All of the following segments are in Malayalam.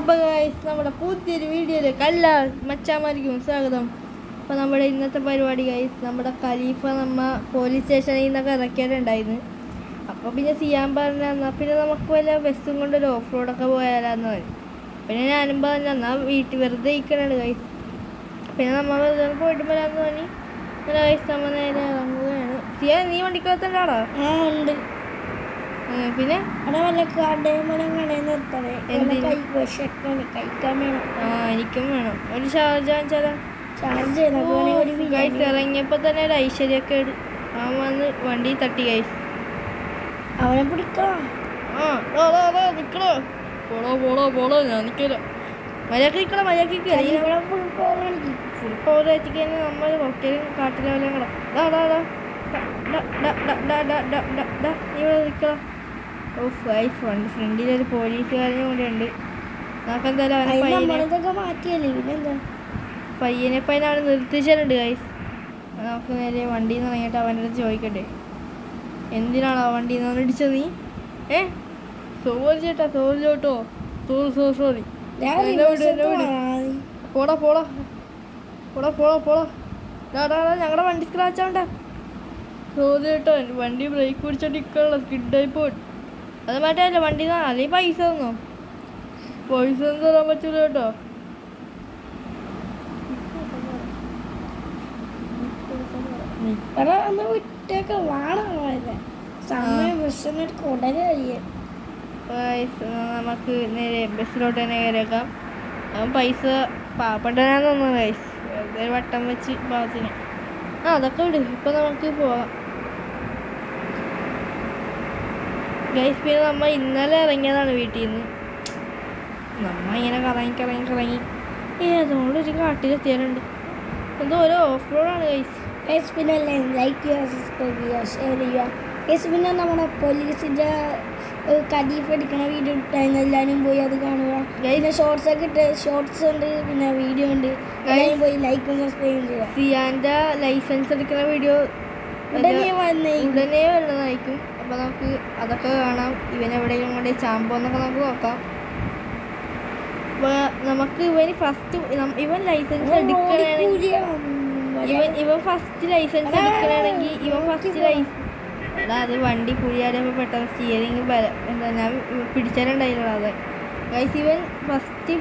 അപ്പോൾ ഗൈസ് നമ്മുടെ പുതിയൊരു വീഡിയോയിലേക്ക് എല്ലാ മച്ചാമാർക്കും സ്വാഗതം. അപ്പോൾ നമ്മുടെ ഇന്നത്തെ പരിപാടി ഗൈസ്, നമ്മുടെ ഖലീഫ നമ്മ പോലീസ് സ്റ്റേഷനിൽ നിന്നൊക്കെ ഇറക്കിയിട്ടുണ്ടായിരുന്നു. അപ്പോൾ പിന്നെ ചെയ്യാൻ പറഞ്ഞാൽ പിന്നെ നമുക്ക് വല്ല ബസ്സും കൊണ്ടൊരു ഓഫ് റോഡൊക്കെ പോയാലാന്ന് പറഞ്ഞു. പിന്നെ ഞാനും പറഞ്ഞു എന്നാൽ വീട്ടിൽ വെറുതെ ഇരിക്കണുണ്ട് ഗൈസ്. പിന്നെ നമ്മൾ വെറുതെ പോയിട്ട് വരാമെന്ന് പറഞ്ഞ് അങ്ങനെ ഗൈസ് നമ്മൾ നേരെ ഇറങ്ങുകയാണ്. ചെയ്യാൻ നീ വണ്ടിക്കകത്തുണ്ടാടാ? ഉണ്ട്. പിന്നെ അവിടെ വല്ല കടയും നിർത്തണേ, കഴിക്കാൻ വേണം. എനിക്കും വേണം ഒരു ഷാർജ വാങ്ങിച്ചാലോ? ചാർജ് ഗൈസ് ഇറങ്ങിയപ്പോൾ തന്നെ ഒരു ഐശ്വര്യക്കേട്. അവൻ വന്ന് വണ്ടി തട്ടി ഗൈസ്. അവനെ പിടിക്കണം. നിക്കണോ? പോളോ ഞാൻ നിൽക്കില്ല. മര്യാദക്ക് നിൽക്കണം, മര്യാദക്ക് ഫുൾ പവർ എത്തിക്കാൻ നമ്മൾ കൊക്കയിലും കാട്ടിലെ വല്ല കിടക്കാം. ഇവിടെ നിൽക്കണം. ഓഫ് ഗൈസ്, വണ്ടി ഫ്രണ്ടിലൊരു പോലീസുകാരനും കൂടെ ഉണ്ട്. നമുക്കെന്തായാലും അവനെ മാറ്റിയല്ലേ പിന്നെന്താ പയ്യനെപ്പതിനാണ് നിർത്തിച്ചിട്ടുണ്ട് ഗൈസ്. നമുക്ക് നേരെ വണ്ടിയിൽ നിന്ന് ഇറങ്ങിയിട്ട് അവൻ്റെ അടുത്ത് ചോദിക്കട്ടെ, എന്തിനാണ് ആ വണ്ടിയിൽ നിന്ന് ഇടിച്ചത് നീ? സോറി ചേട്ടാ, സോറി ചോട്ടോ, സോറി. പോടാ ഞങ്ങളുടെ വണ്ടി സ്ക്രാച്ച് ആവണ്ട. സോറി ചേട്ടോ, വണ്ടി ബ്രേക്ക് പിടിച്ചിട്ട് ഇക്കുള്ള സ്കിഡായി പോയിട്ട്. അത് മാറ്റമല്ല വണ്ടി അല്ലെങ്കിൽ പൈസ തന്നോ? പൈസ ഒന്നും തരാൻ പറ്റൂല കേട്ടോ. നമുക്ക് നേരെ ബസ്സിലോട്ട് തന്നെ കയറിയേക്കാം. അവൻ പൈസ പാവപ്പെട്ടനാന്ന് തോന്നുന്നു ഗൈസ്, വെറുതെ വട്ടം വെച്ച് പാവത്തിന്. അതൊക്കെ വിട്, ഇപ്പം നമുക്ക് പോവാം ഗൈസ്. പിന്നെ നമ്മൾ ഇന്നലെ ഇറങ്ങിയതാണ് വീട്ടിൽ നിന്ന്. നമ്മ ഇങ്ങനെ കറങ്ങി ഏതോണ്ടൊരു കാട്ടിലെത്തിയാലുണ്ട്. എന്തോ ഓരോ ഓഫ് റോഡാണ് ഗൈസ്. പിന്നെ ലൈക്ക് ചെയ്യുക, സബ്സ്ക്രൈബ് ചെയ്യുക, ഷെയർ ചെയ്യുക. പിന്നെ നമ്മുടെ പോലീസിൻ്റെ ഖലീഫ എടുക്കണ വീഡിയോ ഇട്ടായിരുന്നു, എല്ലാവരും പോയി അത് കാണുക. പിന്നെ ഷോർട്സ് ഒക്കെ ഇട്ട്, ഷോർട്സ് ഉണ്ട്, പിന്നെ വീഡിയോ ഉണ്ട്, എല്ലാവരും പോയി ലൈക്കും സബ്സ്ക്രൈബും ചെയ്യുക. സിയാൻ്റെ ലൈസൻസ് എടുക്കുന്ന വീഡിയോ ഉടനെ വരുന്നതായിരിക്കും. അപ്പോൾ നമുക്ക് അതൊക്കെ കാണാം. ഇവനെവിടെയും കൊണ്ട് ചാമ്പോന്നൊക്കെ നമുക്ക് നോക്കാം. അപ്പോൾ നമുക്ക് ഇവൻ ലൈസൻസ് എടുക്കണമെങ്കിൽ ഇവൻ ഫസ്റ്റ് ലൈസൻസ് എടുക്കണമെങ്കിൽ അത് വണ്ടി കുഴിയാടിയപ്പോൾ പെട്ടെന്ന് സ്റ്റിയറിങ് എന്താ ഞാൻ പിടിച്ചാലുണ്ടായില്ല. അത് ഗൈസ്, ഇവൻ ഫസ്റ്റ്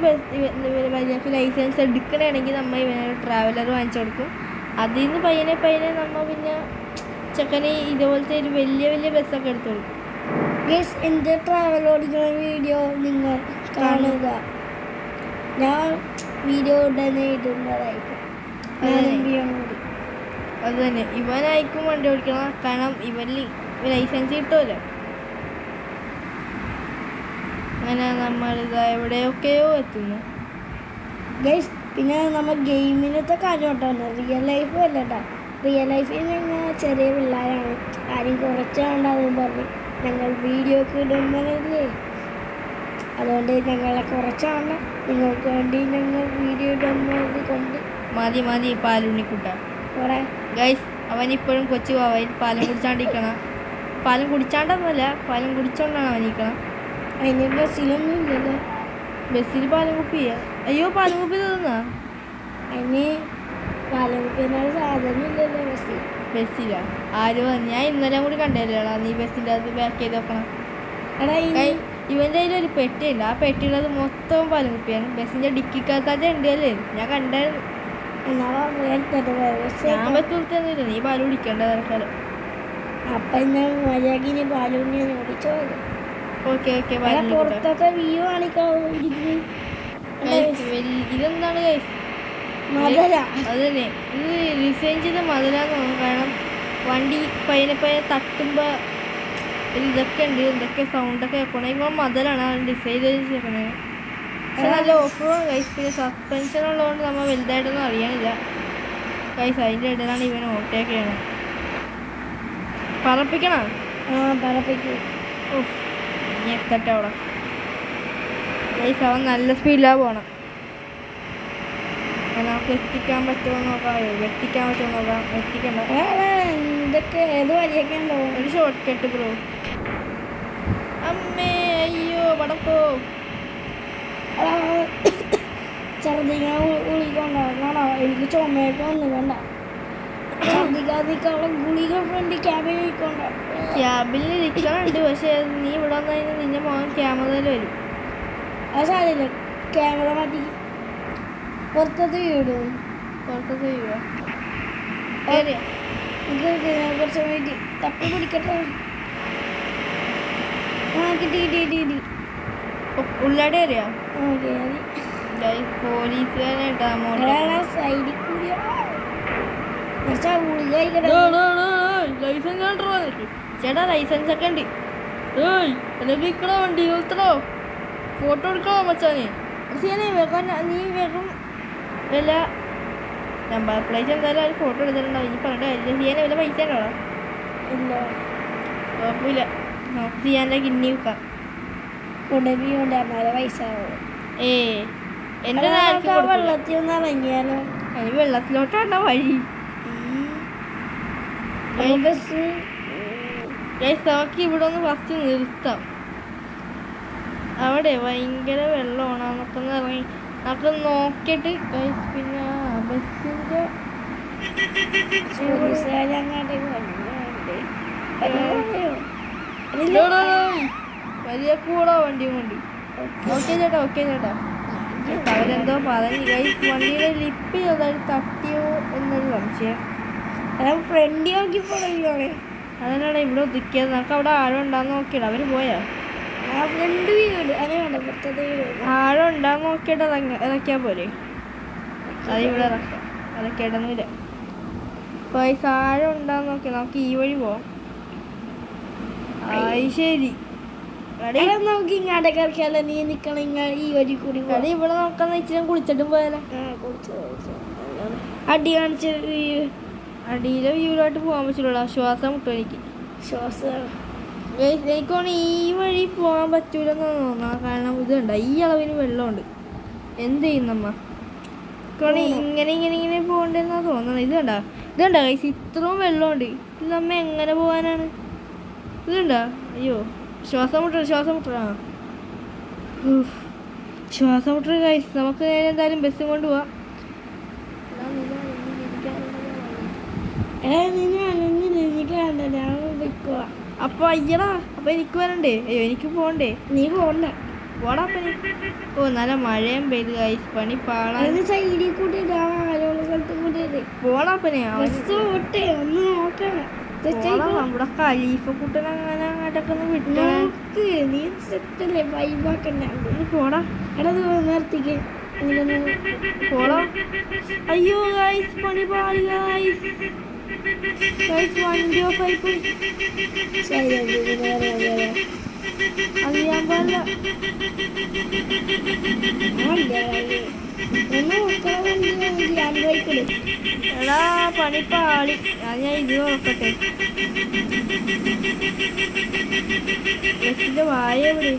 മര്യാദക്ക് ലൈസൻസ് എടുക്കണമെങ്കിൽ നമ്മൾ ഇവനൊരു ട്രാവലർ വാങ്ങിച്ചു കൊടുക്കും. അതിൽ നിന്ന് പയ്യനെ നമ്മൾ പിന്നെ ചെക്കന് ഇതുപോലത്തെ ഒരു വലിയ ബസ്സൊക്കെ എടുത്തു കൊടുക്കും. ഗൈസ്, എൻ്റെ ട്രാവൽ ഓടിക്കുന്ന വീഡിയോ നിങ്ങൾ കാണുക. ഞാൻ വീഡിയോ ഉടനെ ഇടുന്നതായിരിക്കും. അത് തന്നെ ഇവനായിരിക്കും വണ്ടി ഓടിക്കണം, കാരണം ഇവന് ലൈസൻസ് കിട്ടുമല്ലോ. അങ്ങനെ നമ്മളിത് എവിടെയൊക്കെയോ എത്തുന്നു ഗൈസ്. പിന്നെ നമ്മൾ ഗെയിമിനത്തെ കാര്യം കേട്ടോ, റിയൽ ലൈഫ് അല്ല കേട്ടോ. റിയൽ ലൈഫിൽ ഞങ്ങൾ ചെറിയ പിള്ളേരാണ്, ആരും കുറച്ചാണ്ടാകും പറഞ്ഞ് ഞങ്ങൾ വീഡിയോക്ക് ഇടുന്നതല്ലേ. അതുകൊണ്ട് ഞങ്ങളെ കുറച്ചാണ് നിങ്ങൾക്ക് വേണ്ടി ഞങ്ങൾ വീഡിയോ ഇടുന്നത് കൊണ്ട് മതി പാലുണ്ണിക്കുട്ട. ഗൈസ്, അവനിപ്പോഴും കൊച്ചു പോവാൻ പാലം കുടിച്ചാണ്ടിരിക്കണം. പാലം കുടിച്ചാണ്ടൊന്നുമല്ല, പാലം കുടിച്ചോണ്ടാണ് അവനിരിക്കണം. അതിന് ബസ്സിലൊന്നും ഇല്ലല്ലോ. ബസ്സിൽ പാലം കുപ്പി അയ്യോ പാലം കുപ്പി തന്നാ അതിന് പാലം കുപ്പിന്നൊരു സാധനം ഇല്ലല്ലോ ബസ്സിലാ. ആര് വന്നു? ഞാൻ ഇന്നലെ കൂടി കണ്ടല്ലേടാ നീ ബസ്സിൻ്റെ അത് ബാക്ക് ചെയ്ത് വെക്കണം. ഇവൻ്റെ കയ്യിൽ ഒരു പെട്ടിയുണ്ട്, ആ പെട്ടിയുള്ളത് മൊത്തം പാലം കുപ്പിയാണ്. ബസ്സിൻ്റെ ഡിക്കിക്കകത്താച്ച ഉണ്ട് അല്ലേ, ഞാൻ കണ്ടായിരുന്നു. ഞാൻ ബസ് കൊടുത്തൊന്നുമില്ല, നീ പാല് കുടിക്കണ്ട തൽക്കാലം. അപ്പം ഞാൻ മര്യാദക്ക് പാലുണ്ണി ഓടിച്ചോ. ഓക്കെ പുറത്തൊക്കെ വ്യൂ കാണിക്കാം. ഇതെന്താണ് ഗൈസ്? അതന്നെ, ഇത് ഡിസൈൻ ചെയ്ത മതിലാന്ന് തോന്നുന്നു. കാരണം വണ്ടി പയ്യനെ തട്ടുമ്പോൾ ഇതൊക്കെ ഉണ്ട്, എന്തൊക്കെ സൗണ്ടൊക്കെ കേൾക്കണം. ഇപ്പോൾ മതിലാണ് ഡിസൈൻ ചെയ്ത് ചേർക്കണത്. പക്ഷെ നല്ല ഓഫ് റോഡ് ഗൈസ്. പിന്നെ സസ്പെൻഷൻ ഉള്ളതുകൊണ്ട് നമ്മൾ വലുതായിട്ടൊന്നും അറിയാനില്ല ഗൈസ്. അതിൻ്റെ ഇടയിലാണ് ഇവൻ ഓട്ടയൊക്കെയാണ്. പറപ്പിക്കണം. ഇനി എത്തട്ടെ അവിടെ ഗൈസ്. അവൻ നല്ല സ്പീഡിലാണ് പോകണം. നമുക്ക് എത്തിക്കാൻ പറ്റുമോ നോക്കാം. എത്തിക്കണ്ട. ഇതൊക്കെ ഏത് വഴിയൊക്കെ ഉണ്ടോ? ഒരു ഷോർട്ട് കട്ട് ബ്രോ. അമ്മേ അയ്യോ വടക്കോ ഛർദിക്കാൻ ഗുളികൊണ്ടാണോ എനിക്ക് ചുമയൊക്കെ വന്നു കണ്ട ഛർദിക്കാതിരിക്കാനുള്ള ഗുളിക ഫ്രണ്ട് ക്യാബിൽ കഴിക്കൊണ്ടോ ക്യാബിൽ ഇരിക്കാനുണ്ട്, പക്ഷെ നീ ഇവിടെ വന്നു കഴിഞ്ഞാൽ നിന്റെ മോൻ ക്യാമറയിൽ വരും. അത് സാരമില്ല, ക്യാമറ മാറ്റി പുറത്തത്തെ വീട് പുറത്തൊക്കെ വീഴുക. കുറച്ച് വേണ്ടി തപ്പി പിടിക്കട്ടെ. കിട്ടി ഉള്ളാടെ അറിയാം കയറി പോലീസുകാരായിട്ടാ സൈഡിൽ കൂടി ലൈസൻസ് ചേട്ടാ, ലൈസൻസ് ഒക്കെ ഉണ്ട്. അല്ലെങ്കിൽ ഇക്കടോ വണ്ടി നിർത്തണോ, ഫോട്ടോ എടുക്കണോ മച്ചാനെ? നീ വേഗം വല്ല നമ്പർ പ്ലേറ്റ് എന്തായാലും ഒരു ഫോട്ടോ എടുത്തിട്ടുണ്ടാവും. ഇനി പറഞ്ഞിട്ട് കാര്യം ചെയ്യാൻ വല്ല പൈസ ഉണ്ടോ? ഇല്ല, കുഴപ്പമില്ല, നമുക്ക് ചെയ്യാൻ്റെ കിന്നി വെക്കാം. ഉടമ്പി കൊണ്ട് അന്നാലെ പൈസ എൻ്റെ വെള്ളത്തിൽ ഒന്ന് ഇറങ്ങിയാലോ? അതിന് വെള്ളത്തിലോട്ടാണോ വഴി? ബസ് നമുക്ക് ഇവിടെ ഒന്ന് ഫസ്റ്റ് നിർത്താം. അവിടെ ഭയങ്കര വെള്ളമാണ്, നമുക്കൊന്ന് ഇറങ്ങി നമുക്ക് നോക്കിയിട്ട് പിന്നെ ബസ്സിൻ്റെ വലിയ കൂടോ വണ്ടി കൊണ്ട്. ഓക്കെ ചേട്ടാ, ഓക്കെ ചേട്ടാ. അവരെന്തോ പറഞ്ഞു ഗൈസ്, വണ്ടിയുടെ ലിപ്പ് ചെറുതായിട്ട് തട്ടിയോ എന്നൊരു സംശയം. ഫ്രണ്ട് നോക്കി പോണേ. അതല്ലാടാ ഇവിടെ ഒതുക്കിയത്, നമുക്ക് അവിടെ ആഴം ഉണ്ടാന്ന് നോക്കിയിട. അവര് പോയാ ഫ്രണ്ട് വീട് അങ്ങനെ പുറത്തത്തെ വീട് ആഴം ഉണ്ടാന്ന് നോക്കിയിട്ട് ഇറക്കിയാ പോരെ? അത് ഇവിടെ ഇറക്കാം, അതൊക്കെ ഇടുന്നില്ല. പൈസ ആഴം ഉണ്ടാന്ന് നോക്കിയാ നമുക്ക് ഈ വഴി പോവാം. ശരി, നമുക്ക് ഇങ്ങോട്ട് കറിക്കാലോ. നീ നിക്കണം ഈ വഴി കൂടി. കടി ഇവിടെ നോക്കാന്ന് ഇച്ചിരി കുളിച്ചിട്ടും പോയാലോ? അടി കാണിച്ച് അടിയിലെ വ്യൂലോട്ട് പോകാൻ പറ്റുള്ളൂ. ശ്വാസം മുട്ടും എനിക്ക്. എനിക്കാണ് ഈ വഴി പോകാൻ പറ്റൂലെന്ന് തോന്നാം. കാരണം ഇത് കണ്ട, ഈ അളവിന് വെള്ളമുണ്ട്. എന്ത് ചെയ്യുന്നമ്മ? ഇങ്ങനെ ഇങ്ങനെ ഇങ്ങനെ പോകണ്ടെന്നാ തോന്നുന്നത്. ഇത് കണ്ട കൈസ്, ഇത്രയും വെള്ളമുണ്ട്. ഇത് നമ്മ എങ്ങനെ പോകാനാണ്? ഇത് കണ്ട, അയ്യോ ശ്വാസം മുട്ട ശ്വാസം മുട്ട കൈസ്. നമുക്ക് നേരെ എന്തായാലും ബസ്സും കൊണ്ട് പോവാം. അപ്പൊ അയ്യടാ, അപ്പൊ എനിക്ക് വരണ്ടേ? അയ്യോ എനിക്ക് പോണ്ടേ? നീ പോണ്ട, പോടാ. അപ്പൊ നല്ല മഴയും പെയ്ത് കൈസ്, പണി പാളാ. സൈഡിൽ കൂടി സ്ഥലത്ത് കൂടി പോടാപ്പനെ ഒന്ന് നോക്കണം. നമ്മുടെ ഖലീഫ കുട്ടൻ അങ്ങനെ അങ്ങോട്ടൊക്കെ ഒന്ന് വിട്ടു. നീ സെറ്റല്ലേ, വൈബാക്കണ്ട. പോടാ, എടാ നിർത്തിക്ക്. പോടാ. അയ്യോ ഗൈസ്, പണി പാളി ഗൈസ്. വണ്ടി ഓഫ് ആയി പോയി. അറിയാൻ പാടില്ല. എടാ പണി പാളി. ഞാൻ ഇത് നോക്കട്ടെ. ബസ്സിന്റെ വായ എവിടെ?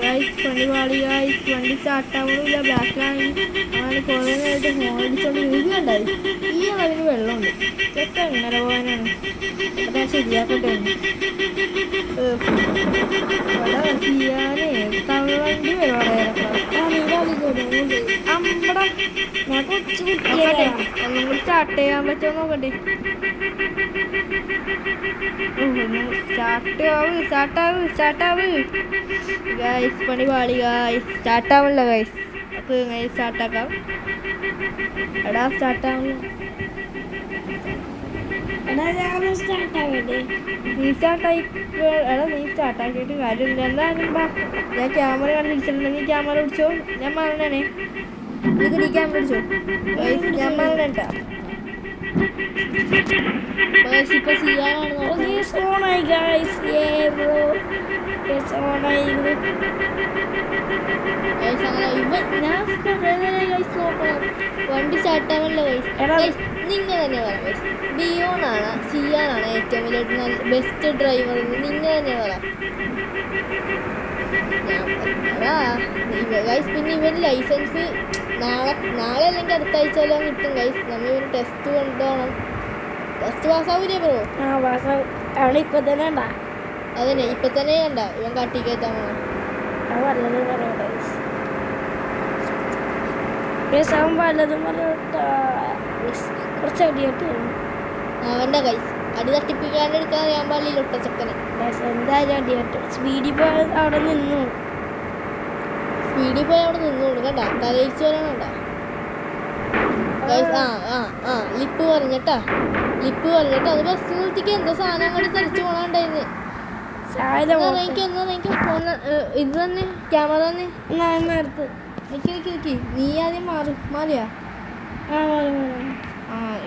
ഗൈസ് പണി പാളി ഗൈസ്. വണ്ടി സ്റ്റാർട്ടാവുന്നില്ല. ബാക്കിലാണെങ്കിൽ അങ്ങനെ കുറെ നേരത്തെ ഫോൺ അടിച്ചോണ്ട് വീഴുകയുണ്ടായി. ഈ അളവിന് വെള്ളമുണ്ട്. ഇതൊക്കെ എങ്ങനെ പോകാനാണ്? അതാ ശരിയാക്കട്ടെ. തവളവണ്ടി ഒന്നും കൂടി സ്റ്റാർട്ട് ചെയ്യാൻ പറ്റുമോ നോക്കട്ടെ. സ്റ്റാർട്ടാവ് ഗൈസ്. പണി പാളി ഗൈസ്. സ്റ്റാർട്ടാവില്ല ഗൈസ്. അപ്പോൾ ഇങ്ങനെ സ്റ്റാർട്ടാക്കാം. എടാ സ്റ്റാർട്ടാവില്ല. നീ സ്റ്റാർട്ടാക്കിയിട്ട് കാര്യമില്ല. എന്തായാലും ഞാൻ ക്യാമറ കണ്ടിരിച്ചിട്ടുണ്ടെങ്കിൽ ക്യാമറ പിടിച്ചോ. ഞാൻ മറന്നേ. ഇത് നീ ക്യാമറ പിടിച്ചോ. ഞാൻ മറന്നേട്ടാ. ഇപ്പൊ ചെയ്യാനാണ് വണ്ടി സ്റ്റാർട്ടാവല്ലോ ഗൈസ്. നിങ്ങൾ തന്നെ പറയാം ഗൈസ്. ഡിയോണാണ് സിയാനാണ് ഏറ്റവും വലിയ നല്ല ബെസ്റ്റ് ഡ്രൈവർ എന്ന് നിങ്ങൾ തന്നെ പറയാം. ഗൈസ് പിന്നെ ഇവന് ലൈസൻസ് നാളെ അല്ലെങ്കിൽ അടുത്ത ആഴ്ചയിലും കിട്ടും ഗൈസ്. നമ്മൾ ഇവന് ടെസ്റ്റ് കൊണ്ടുപോകണം. ടെസ്റ്റ് പാസ്സാവൂലേ ബ്രോ? ഇപ്പൊ തന്നെ അതന്നെ ഇപ്പൊ തന്നെ കണ്ട ഇവൻ കാട്ടി കയറ്റാൻ പോകണം. അത് വല്ലതും പറയട്ടെ അവൻ വല്ലതും പറയട്ടെ കുറച്ച് അടിയായിട്ട് അവൻ്റെ കൈസ് അടി തട്ടിപ്പിക്കാണ്ട് എടുക്കാൻ അറിയാൻ പാടില്ല ഒട്ടച്ചക്കന്. എന്തായാലും അടിയായിട്ട് സ്പീഡിൽ പോയി അവിടെ നിന്നു സ്പീഡിൽ പോയി അവിടെ നിന്നോളൂ കേട്ടാ. തലയിച്ച് വരാനുണ്ടാ ലിപ്പ് പറഞ്ഞിട്ടാ അത് ബസ് നിർത്തിക്ക് എന്തോ സാധനം കൂടി തെറിച്ച് പോണുണ്ടായിരുന്നു. എനിക്ക് ഫോൺ ഇത് തന്നെ ക്യാമറ തന്നെ നേരത്ത് നിക്ക് നീ ആദ്യം മാറിയാ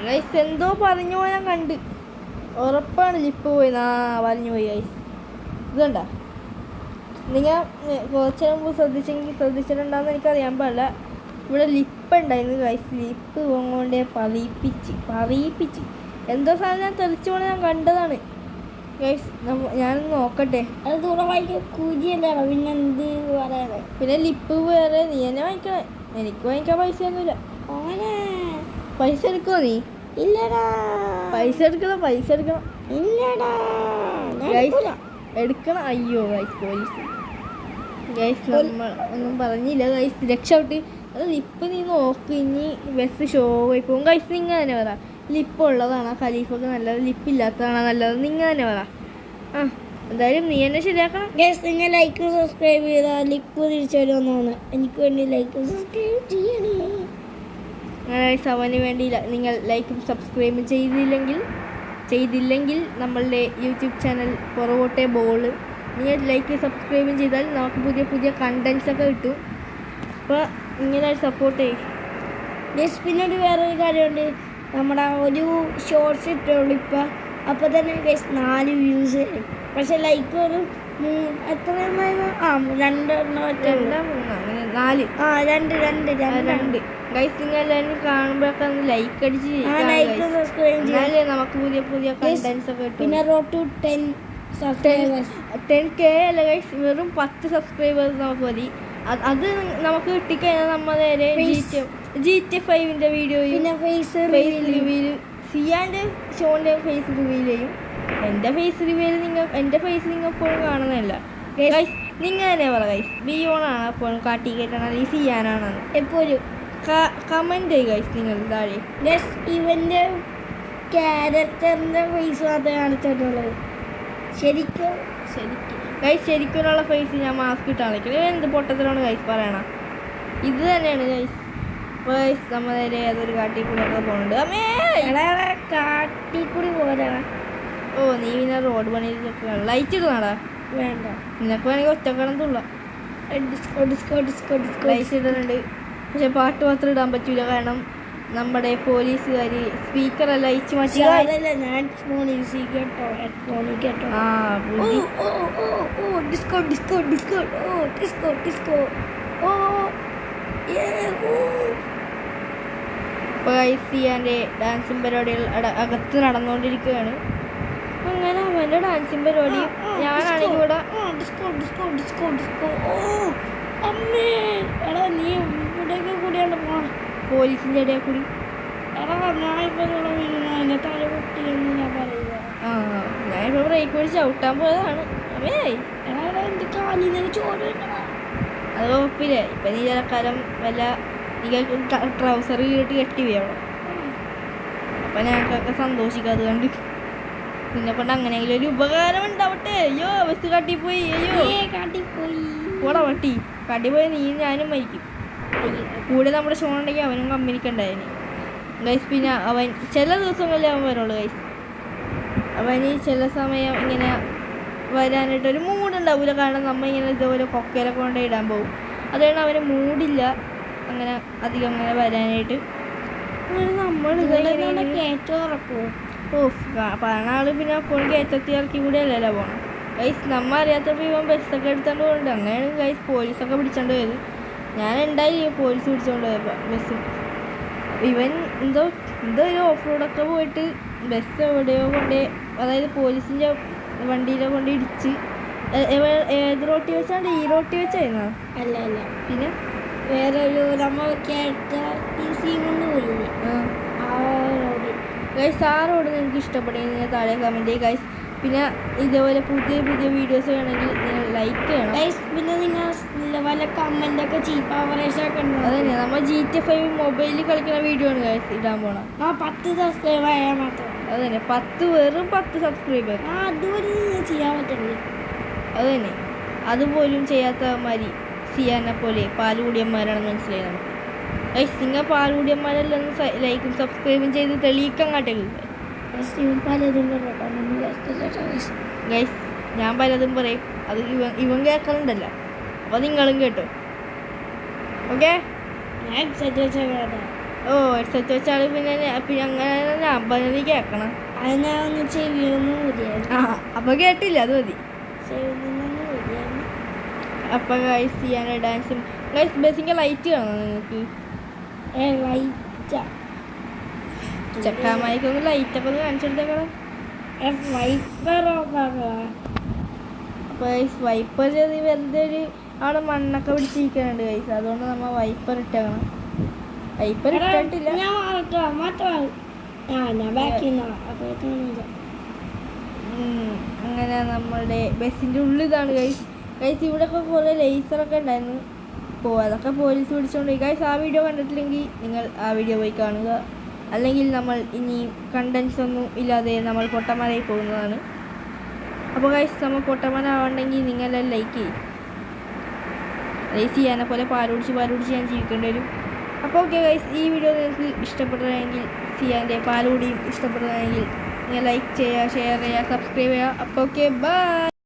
ഗൈസ് എന്തോ പറഞ്ഞു പോയാൽ കണ്ട് ഉറപ്പാണ് ലിപ്പ് പോയി വലിഞ്ഞു പോയി ഗൈസ്. ഇതുണ്ടാ നിങ്ങൾ കുറച്ച് മുമ്പ് ശ്രദ്ധിച്ചിട്ടുണ്ടാന്ന് എനിക്കറിയാൻ പാടില്ല. ഇവിടെ ലിപ്പ് ഉണ്ടായിരുന്നു ഗൈസ്. ലിപ്പ് കൊണ്ടേ പറയിപ്പിച്ച് എന്തോ സാധനം ഞാൻ തെളിച്ചു പോണ ഞാൻ കണ്ടതാണ് ഗൈസ്. ഞാനൊന്ന് നോക്കട്ടെ. അത് ദൂരമായി കൂജിയല്ലേ പിന്നെ എന്ത് പറയാതെ. പിന്നെ ലിപ്പ് വേറെ നീ തന്നെ വാങ്ങിക്കണേ. എനിക്ക് വാങ്ങിക്കാൻ പൈസ ഒന്നുമില്ല. പൈസ എടുക്കോ നീ? ഇല്ലടാ. പൈസ എടുക്കണം ഇല്ലടാ എടുക്കണം. അയ്യോ ഗൈസ് പോലീസ് ഗൈസ് നമ്മൾ ഒന്നും പറഞ്ഞില്ല ഗൈസ്. രക്ഷപ്പെട്ട് അത് ലിപ്പ് നീ നോക്ക്. ഇനി ബസ് ഷോ ആയി പോകും ഗൈസ്. നിങ്ങൾ തന്നെ പറ ലിപ്പ് ഉള്ളതാണോ ഖലീഫൊക്കെ നല്ലത് ലിപ്പ് ഇല്ലാത്തതാണോ നല്ലത്? നിങ്ങൾ തന്നെ പറ. എന്തായാലും നീ തന്നെ ശരിയാക്കണം ഗൈസ്. നിങ്ങൾ ലൈക്ക് സബ്സ്ക്രൈബ് ചെയ്താൽ ലിപ്പ് തിരിച്ചു വരുമെന്നാണ്. എനിക്ക് വേണ്ടി ലൈക്ക് സബ്സ്ക്രൈബ് ചെയ്യണേ. അങ്ങനെ അവന് വേണ്ടി നിങ്ങൾ ലൈക്കും സബ്സ്ക്രൈബും ചെയ്തില്ലെങ്കിൽ നമ്മളുടെ യൂട്യൂബ് ചാനൽ പുറകോട്ടെ ബോൾ. നിങ്ങൾ ലൈക്ക് സബ്സ്ക്രൈബും ചെയ്താൽ നമുക്ക് പുതിയ കണ്ടൻസ് ഒക്കെ കിട്ടും. അപ്പോൾ ഇങ്ങനെ സപ്പോർട്ട് ചെയ്യും. പിന്നീട് വേറൊരു കാര്യമുണ്ട്. നമ്മുടെ ഒരു ഷോർട്സ് ഇട്ടുള്ളൂ ഇപ്പം. അപ്പോൾ തന്നെ 4 വ്യൂസ്. പക്ഷെ ലൈക്ക് ഒരു എത്ര രണ്ട് ഗൈസ് നിങ്ങൾ എല്ലാവരും കാണുമ്പോഴൊക്കെ ലൈക്ക് അടിച്ച് എന്നാലേ നമുക്ക് പുതിയ കണ്ടൻസ് ഒക്കെ കിട്ടും. പിന്നെ റോഡ് ടു 10K അല്ല ഗൈസ്, വെറും 10 സബ്സ്ക്രൈബേഴ്സ് നമുക്ക് മതി. അത് നമുക്ക് കിട്ടിക്കഴിഞ്ഞാൽ നമ്മൾ നേരെ GTA 5 വീഡിയോയും പിന്നെ ഫേസ് റിവീൽ സിയാൻ്റെ ഷോൻ്റെ ഫേസ് റിവീൽ ചെയ്യും. എൻ്റെ ഫേസ് നിങ്ങൾ എപ്പോഴും കാണുന്നതല്ല ഗൈസ്. നിങ്ങൾ തന്നെ പറ ഗൈസ്, ബിയോണാണ് എപ്പോഴും കാട്ടി കേട്ടാണ് ഈ സിയാനാണ് എപ്പോഴും കമൻറ്റ് ചെയ്യുക ഗൈസ് നിങ്ങൾ താഴെ. ഇവൻ്റെ ക്യാരക്ടറിൻ്റെ ഫേസ് മാത്രമേ കാണിച്ചിട്ടുള്ളത്. ശരിക്കും ഗൈസ് ശരിക്കുള്ള ഫേസ് ഞാൻ മാസ്ക് ഇട്ട് കാണിക്കുന്നത്. എന്ത് പൊട്ടത്തിലാണ് ഗൈസ് പറയണം. ഇത് തന്നെയാണ് ഗൈസ്. നമ്മൾ നേരെ ഏതൊരു കാട്ടിൽ കൂടെ ഒക്കെ പോകുന്നുണ്ട്. കാട്ടിക്കൂടി പോരാ. ഓ നീ പിന്നെ റോഡ് പണിയിലൊക്കെ ലൈറ്റ് ഇടുന്നാടാ? വേണ്ട, നിനക്ക് വേണമെങ്കിൽ ഒറ്റക്കടം തുള്ള ലൈറ്റ് ഇടുന്നുണ്ട്. പക്ഷെ പാട്ട് മാത്രം ഇടാൻ പറ്റൂല, കാരണം നമ്മുടെ പോലീസുകാർ സ്പീക്കറല്ല അയച്ചു മാറ്റി. ഞാൻ ഫോൺ യൂസ് കേട്ടോ, ഹെഡ്ഫോൺ കേട്ടോ. സിയാൻ്റെ ഡാൻസിങ് പരിപാടികൾ അകത്ത് നടന്നുകൊണ്ടിരിക്കുകയാണ്. അങ്ങനെ അവൻ്റെ ഡാൻസിങ് പരിപാടി ഞാനാണെങ്കിൽ ഇവിടെ പോലീസിൻ്റെ ഇടയിൽ കൂടി ഞാനിപ്പോൾ ബ്രേക്ക് പിടിച്ച് ചവിട്ടാൻ പോയതാണ്. അത് കുഴപ്പമില്ല. ഇപ്പം നീ ചിലക്കാലം വല്ല ട്രൗസർ കീറിട്ട് കെട്ടി വീഴണം. അപ്പം ഞങ്ങൾക്കൊക്കെ സന്തോഷിക്കാം. അതുകൊണ്ട് നിന്നെ കൊണ്ട് അങ്ങനെയെങ്കിലും ഒരു ഉപകാരം ഉണ്ടാവട്ടെ. അയ്യോ ബസ് കാട്ടിപ്പോയി. അയ്യോ പോടാ വട്ടി. കാട്ടിപ്പോയി നീ ഞാനും മരിക്കും. കൂടെ നമ്മുടെ ഷോ ഉണ്ടെങ്കിൽ അവനും കമ്പനിക്കുണ്ടായിരുന്നു ഗൈസ്. പിന്നെ അവൻ ചില ദിവസങ്ങളിൽ അവൻ വരുള്ളൂ ഗൈസ്. അവന് ചില സമയം ഇങ്ങനെ വരാനായിട്ടൊരു മൂഡുണ്ടാവില്ല, കാരണം നമ്മളിങ്ങനെ ഇതുപോലെ കൊക്കയിലൊക്കെ കൊണ്ട് ഇടാൻ പോകും. അതുകൊണ്ട് അവന് മൂഡില്ല അങ്ങനെ അധികം അങ്ങനെ വരാനായിട്ട്. അങ്ങനെ നമ്മൾ പറഞ്ഞ ആൾ പിന്നെ അപ്പോഴും കയറ്റത്തി ഇറക്കി കൂടി അല്ലല്ലോ പോകണം ഗൈസ്. നമ്മ അറിയാത്തപ്പോൾ ഇവൻ ബസ്സൊക്കെ എടുത്തോണ്ട് പോകുന്നുണ്ട്. അങ്ങനെയാണ് ഗൈസ് പോലീസൊക്കെ പിടിച്ചോണ്ട് പോയത്. ഞാൻ ഉണ്ടായി പോലീസ് പിടിച്ചോണ്ട് പോയപ്പോൾ ബസ്. ഇവൻ എന്തോ ഒരു ഓഫ് റോഡൊക്കെ പോയിട്ട് ബസ് എവിടെയോ കൊണ്ട്, അതായത് പോലീസിൻ്റെ വണ്ടിയിലെ കൊണ്ട് ഇടിച്ച്. ഏത് റോട്ടി വെച്ചാണ്ട് ഈ റോട്ടി വെച്ചായിരുന്നോ? അല്ല പിന്നെ വേറൊരു നമ്മൾ കൊണ്ടുപോയില്ലേ ആ റോഡ്. ഗൈസ് ആ റോഡ് നിങ്ങൾക്ക് ഇഷ്ടപ്പെടുകയും താഴെ കമൻറ്റ് ചെയ്യുക ഗൈസ്. പിന്നെ ഇതേപോലെ പുതിയ പുതിയ വീഡിയോസ് വേണമെങ്കിൽ നിങ്ങൾ ലൈക്ക് ചെയ്യണം. ഗൈസ് പിന്നെ നിങ്ങൾ വല്ല കമൻ്റൊക്കെ ചീപ്പ് ആവറേജൊക്കെ ഉണ്ടോ? അതന്നെ നമ്മൾ GTA 5 മൊബൈലിൽ കളിക്കുന്ന വീഡിയോ ആണ് ഗൈസ് ഇടാൻ പോണം. 10 സബ്സ്ക്രൈബ് ആയാൽ മാത്രം. അതന്നെ വെറും 10 സബ്സ്ക്രൈബർ. അതുപോലെ നിങ്ങൾ ചെയ്യാൻ പറ്റില്ല. അതന്നെ അതുപോലും ചെയ്യാത്തമാതിരി സിയാനെ പോലെ പാലുകൂടിയന്മാരാണെന്ന് മനസ്സിലായി നമുക്ക്. ഗൈസ് നിങ്ങൾ പാലുകൂടിയന്മാരെല്ലാം ലൈക്കും സബ്സ്ക്രൈബും ചെയ്ത് തെളിയിക്കാൻ കാട്ടുക. ഗൈസ് ഞാൻ പലതും പറയും, അത് ഇവൻ കേൾക്കുന്നുണ്ടല്ലോ, അപ്പോൾ നിങ്ങളും കേട്ടോ. ഓക്കെ ഓ ഹെഡ്സെറ്റ് വെച്ചാൽ പിന്നെ അങ്ങനെ ഞാൻ പറഞ്ഞത് കേൾക്കണം. അപ്പോൾ കേട്ടില്ല, അത് മതി. അപ്പോൾ ഗൈസ് ചെയ്യാൻ ഡാൻസും ഗൈസ് ബേസിൻ്റെ ലൈറ്റ് കാണാം നിങ്ങൾക്ക്. ചക്കാമായിക്കൊന്ന് ലൈറ്റൊക്കെ ഒന്ന് കാണിച്ചെടുത്തേക്കണം. അപ്പോൾ ഗൈസ് വൈപ്പർ ചെയ്ത് വെറുതെ ഒരു അവിടെ മണ്ണൊക്കെ പിടിച്ചിരിക്കുന്നുണ്ട് ഗൈസ്, അതുകൊണ്ട് നമ്മൾ വൈപ്പർ ഇട്ടേക്കണം. വൈപ്പർ ഇട്ടിട്ടില്ല. അങ്ങനെ നമ്മളുടെ ബസ്സിൻ്റെ ഉള്ളിതാണ് ഗൈസ്. ഗൈസ് ഇവിടെയൊക്കെ കുറേ ലേസറൊക്കെ ഉണ്ടായിരുന്നു, അതൊക്കെ പോലീസ് പിടിച്ചുകൊണ്ട് ഗൈസ്. ആ വീഡിയോ കണ്ടിട്ടില്ലെങ്കിൽ നിങ്ങൾ ആ വീഡിയോ പോയി കാണുക. അല്ലെങ്കിൽ നമ്മൾ ഇനി കണ്ടൻസ് ഒന്നും ഇല്ലാതെ നമ്മൾ പൊട്ടന്മാരായി പോകുന്നതാണ്. അപ്പോൾ ഗൈസ് നമ്മൾ പൊട്ടന്മാരാവണമെങ്കിൽ നിങ്ങളെല്ലാം ലൈക്ക് ചെയ്യും. ലൈക്ക് ചെയ്യാനെ പോലെ പാലുടിച്ച് ഞാൻ ജീവിക്കേണ്ടി വരും. അപ്പോൾ ഓക്കെ ഗൈസ്, ഈ വീഡിയോ നിങ്ങൾക്ക് ഇഷ്ടപ്പെട്ടതെങ്കിൽ സിയാൻ്റെ പാലുകൂടിയും ഇഷ്ടപ്പെട്ടതെങ്കിൽ നിങ്ങൾ ലൈക്ക് ചെയ്യുക, ഷെയർ ചെയ്യുക, സബ്സ്ക്രൈബ് ചെയ്യുക. അപ്പോൾ ഓക്കെ ബൈ.